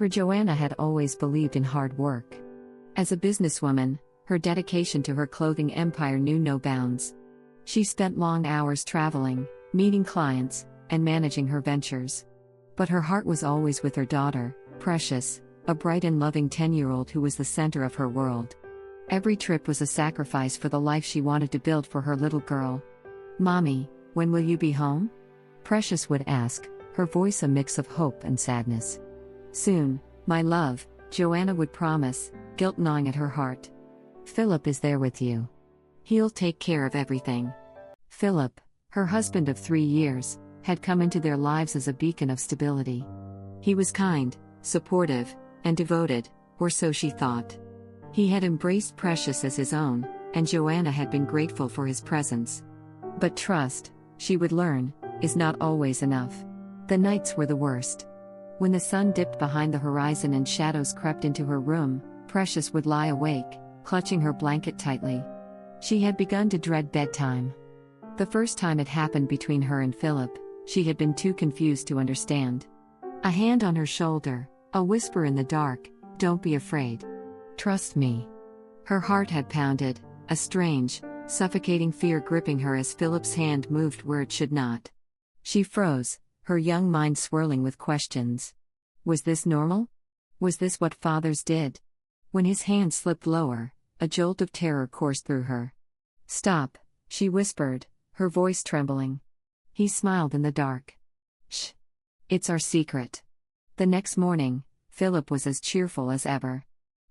For Joanna had always believed in hard work. As a businesswoman, her dedication to her clothing empire knew no bounds. She spent long hours traveling, meeting clients, and managing her ventures. But her heart was always with her daughter, Precious, a bright and loving 10-year-old who was the center of her world. Every trip was a sacrifice for the life she wanted to build for her little girl. "Mommy, when will you be home?" Precious would ask, her voice a mix of hope and sadness. "Soon, my love," Joanna would promise, guilt gnawing at her heart. "Philip is there with you. He'll take care of everything." Philip, her husband of 3 years, had come into their lives as a beacon of stability. He was kind, supportive, and devoted, or so she thought. He had embraced Precious as his own, and Joanna had been grateful for his presence. But trust, she would learn, is not always enough. The nights were the worst. When the sun dipped behind the horizon and shadows crept into her room, Precious would lie awake, clutching her blanket tightly. She had begun to dread bedtime. The first time it happened between her and Philip, she had been too confused to understand. A hand on her shoulder, a whisper in the dark, "Don't be afraid. Trust me." Her heart had pounded, a strange, suffocating fear gripping her as Philip's hand moved where it should not. She froze, her young mind swirling with questions. Was this normal? Was this what fathers did? When his hand slipped lower, a jolt of terror coursed through her. "Stop," she whispered, her voice trembling. He smiled in the dark. "Shh. It's our secret." The next morning, Philip was as cheerful as ever.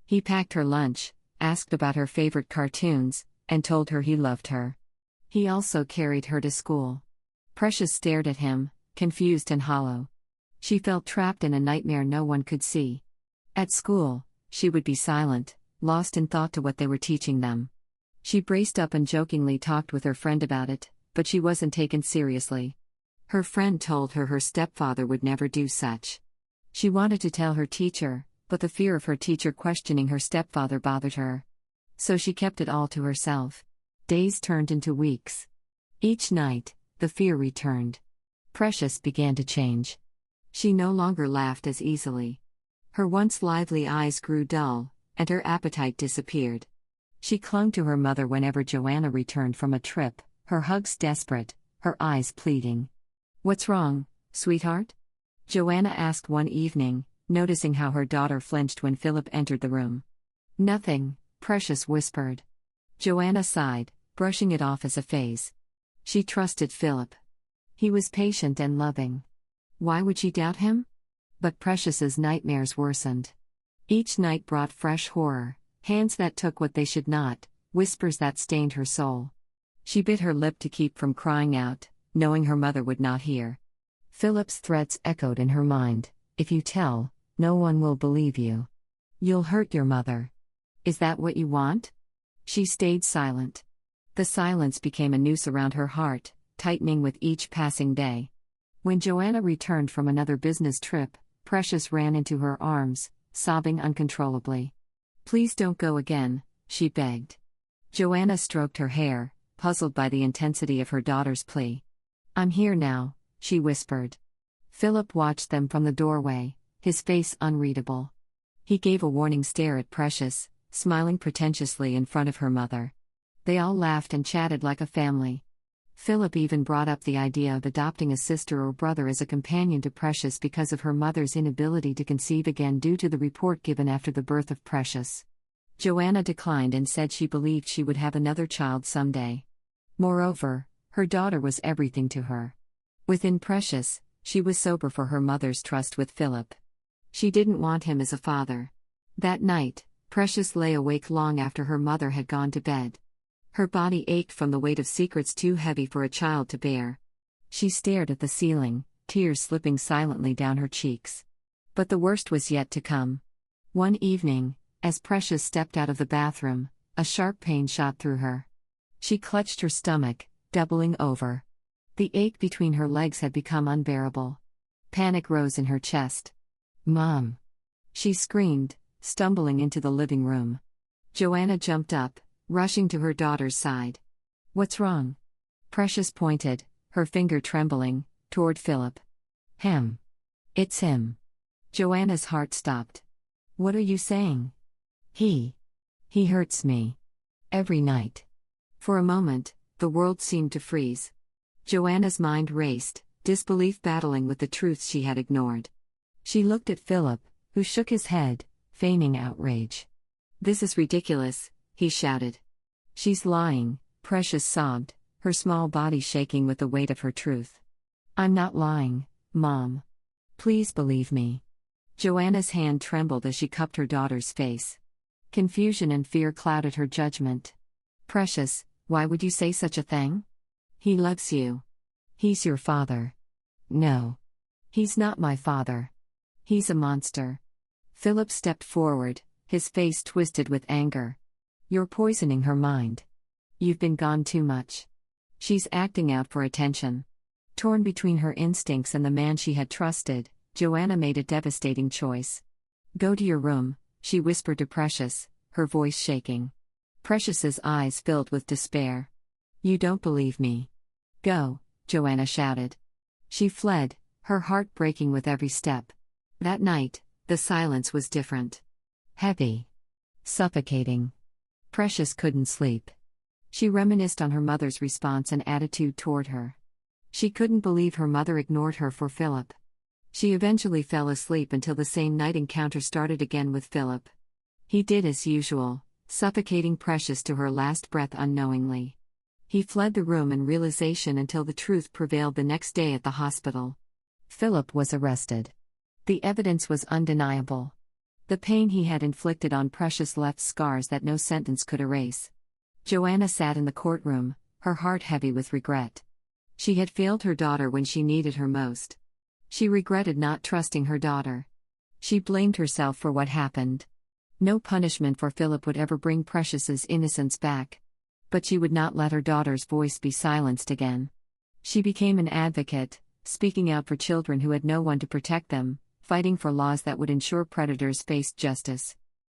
He packed her lunch, asked about her favorite cartoons, and told her he loved her. He also carried her to school. Precious stared at him, confused and hollow. She felt trapped in a nightmare no one could see. At school, she would be silent, lost in thought to what they were teaching them. She braced up and jokingly talked with her friend about it, but she wasn't taken seriously. Her friend told her her stepfather would never do such. She wanted to tell her teacher, but the fear of her teacher questioning her stepfather bothered her. So she kept it all to herself. Days turned into weeks. Each night, the fear returned. Precious began to change. She no longer laughed as easily. Her once lively eyes grew dull, and her appetite disappeared. She clung to her mother whenever Joanna returned from a trip, her hugs desperate, her eyes pleading. "What's wrong, sweetheart?" Joanna asked one evening, noticing how her daughter flinched when Philip entered the room. "Nothing," Precious whispered. Joanna sighed, brushing it off as a phase. She trusted Philip. He was patient and loving. Why would she doubt him? But Precious's nightmares worsened. Each night brought fresh horror, hands that took what they should not, whispers that stained her soul. She bit her lip to keep from crying out, knowing her mother would not hear. Philip's threats echoed in her mind. "If you tell, no one will believe you. You'll hurt your mother. Is that what you want?" She stayed silent. The silence became a noose around her heart, tightening with each passing day. When Joanna returned from another business trip, Precious ran into her arms, sobbing uncontrollably. "Please don't go again," she begged. Joanna stroked her hair, puzzled by the intensity of her daughter's plea. "I'm here now," she whispered. Philip watched them from the doorway, his face unreadable. He gave a warning stare at Precious, smiling pretentiously in front of her mother. They all laughed and chatted like a family. Philip even brought up the idea of adopting a sister or brother as a companion to Precious because of her mother's inability to conceive again due to the report given after the birth of Precious. Joanna declined and said she believed she would have another child someday. Moreover, her daughter was everything to her. Within Precious, she was sober for her mother's trust with Philip. She didn't want him as a father. That night, Precious lay awake long after her mother had gone to bed. Her body ached from the weight of secrets too heavy for a child to bear. She stared at the ceiling, tears slipping silently down her cheeks. But the worst was yet to come. One evening, as Precious stepped out of the bathroom, a sharp pain shot through her. She clutched her stomach, doubling over. The ache between her legs had become unbearable. Panic rose in her chest. "Mom!" she screamed, stumbling into the living room. Joanna jumped up, rushing to her daughter's side. "What's wrong?" Precious pointed, her finger trembling, toward Philip. "Him. It's him." Joanna's heart stopped. What are you saying? He hurts me. Every night. For a moment, the world seemed to freeze. Joanna's mind raced, disbelief battling with the truths she had ignored. She looked at Philip, who shook his head, feigning outrage. This is ridiculous, he shouted. She's lying, Precious sobbed, her small body shaking with the weight of her truth. I'm not lying, Mom. Please believe me. Joanna's hand trembled as she cupped her daughter's face. Confusion and fear clouded her judgment. Precious, why would you say such a thing? He loves you. He's your father. No. He's not my father. He's a monster. Philip stepped forward, his face twisted with anger. You're poisoning her mind. You've been gone too much. She's acting out for attention. Torn between her instincts and the man she had trusted, Joanna made a devastating choice. Go to your room, she whispered to Precious, her voice shaking. Precious's eyes filled with despair. You don't believe me. Go, Joanna shouted. She fled, her heart breaking with every step. That night, the silence was different. Heavy. Suffocating. Precious couldn't sleep. She reminisced on her mother's response and attitude toward her. She couldn't believe her mother ignored her for Philip. She eventually fell asleep until the same night encounter started again with Philip. He did as usual, suffocating Precious to her last breath unknowingly. He fled the room in realization until the truth prevailed the next day at the hospital. Philip was arrested. The evidence was undeniable. The pain he had inflicted on Precious left scars that no sentence could erase. Joanna sat in the courtroom, her heart heavy with regret. She had failed her daughter when she needed her most. She regretted not trusting her daughter. She blamed herself for what happened. No punishment for Philip would ever bring Precious's innocence back. But she would not let her daughter's voice be silenced again. She became an advocate, speaking out for children who had no one to protect them, fighting for laws that would ensure predators faced justice.